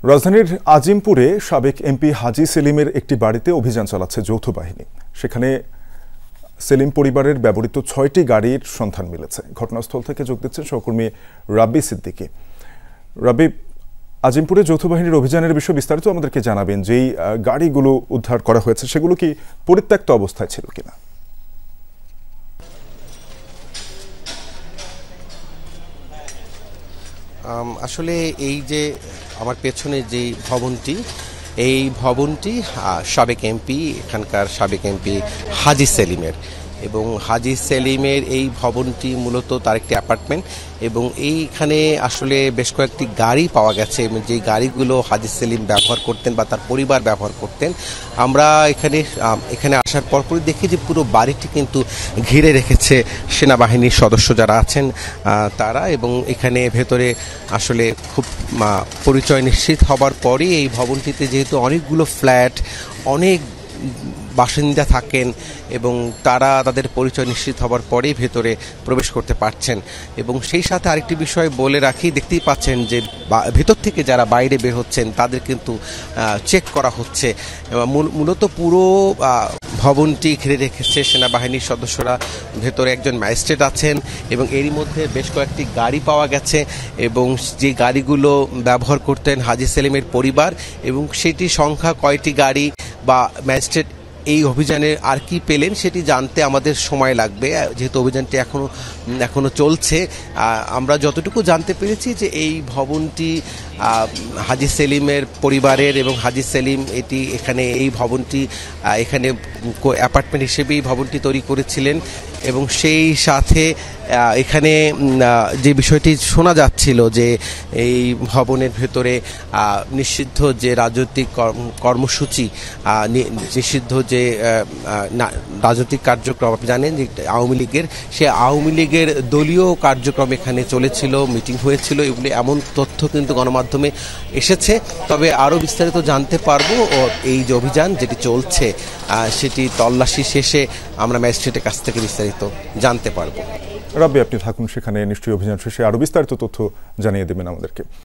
রাজধানীর আজিমপুরে সাবেক এমপি হাজী সেলিমের একটি বাড়িতে অভিযান চালাচ্ছে যৌথ বাহিনী। সেখানে সেলিম পরিবারের ব্যবহৃত ৬টি গাড়ির সন্ধান মিলেছে। ঘটনাস্থল থেকে যোগ দিচ্ছেন সহকর্মী রাব্বি সিদ্দিকী। রাব্বি, আজিমপুরে যৌথ বাহিনীর অভিযানের বিষয়ে বিস্তারিত আমাদেরকে জানাবেন। যেই গাড়িগুলো উদ্ধার করা হয়েছে সেগুলো কি পরিত্যক্ত অবস্থায় ছিল কিনা? আসলে এই যে আমার পেছনে যে ভবনটি, এই ভবনটি সাবেক এমপি, এখানকার সাবেক এমপি হাজী সেলিমের, এবং হাজী সেলিমের এই ভবনটি মূলত তার একটি অ্যাপার্টমেন্ট, এবং এইখানে আসলে বেশ কয়েকটি গাড়ি পাওয়া গেছে এবং যে গাড়িগুলো হাজী সেলিম ব্যবহার করতেন বা তার পরিবার ব্যবহার করতেন। আমরা এখানে আসার পরপরই দেখি যে পুরো বাড়িটি কিন্তু ঘিরে রেখেছে সেনাবাহিনীর সদস্য যারা আছেন তারা, এবং এখানে ভেতরে আসলে খুব পরিচয় নিশ্চিত হবার পরই এই ভবনটিতে যেহেতু অনেকগুলো ফ্ল্যাট, অনেক বাসিন্দা থাকেন এবং তারা তাদের পরিচয় নিশ্চিত হবার পরেই ভেতরে প্রবেশ করতে পারছেন। এবং সেই সাথে আরেকটি বিষয় বলে রাখি, দেখতেই পাচ্ছেন যে ভেতর থেকে যারা বাইরে বের হচ্ছেন তাদের কিন্তু চেক করা হচ্ছে। মূলত পুরো ভবনটি ঘিরে রেখেছে সেনাবাহিনীর সদস্যরা। ভেতরে একজন ম্যাজিস্ট্রেট আছেন এবং এরই মধ্যে বেশ কয়েকটি গাড়ি পাওয়া গেছে, এবং যে গাড়িগুলো ব্যবহার করতেন হাজী সেলিমের পরিবার, এবং সেটি সংখ্যা কয়টি গাড়ি বা ম্যাজিস্ট্রেট এই অভিযানে আর কি পেলেন সেটি জানতে আমাদের সময় লাগবে, যেহেতু অভিযানটি এখনো চলছে। আমরা যতটুকু জানতে পেরেছি যে এই ভবনটি হাজী সেলিমের পরিবারের, এবং হাজী সেলিম এই ভবনটি এখানে অ্যাপার্টমেন্ট হিসেবেই ভবনটি তৈরি করেছিলেন। এবং সেই সাথে এখানে যে বিষয়টি শোনা যাচ্ছিল যে এই ভবনের ভেতরে নিষিদ্ধ যে রাজনৈতিক কর্মসূচি, নিষিদ্ধ যে রাজনৈতিক কার্যক্রম, আপনি জানেন যে আওয়ামী লীগের, সে আওয়ামী লীগের দলীয় কার্যক্রম এখানে চলেছিল, মিটিং হয়েছিল, এগুলি এমন তথ্য কিন্তু গণমাধ্যমে এসেছে। তবে আরও বিস্তারিত জানতে পারবো এই যে অভিযান যেটি চলছে সেটি তল্লাশি শেষে আমরা ম্যাজিস্ট্রেটের কাছ থেকে বিস্তারিত জানতে পারবো। রাব্বি, আপনি থাকুন সেখানে, নিশ্চয়ই অভিযান শেষে আরও বিস্তারিত তথ্য জানিয়ে দেবেন আমাদেরকে।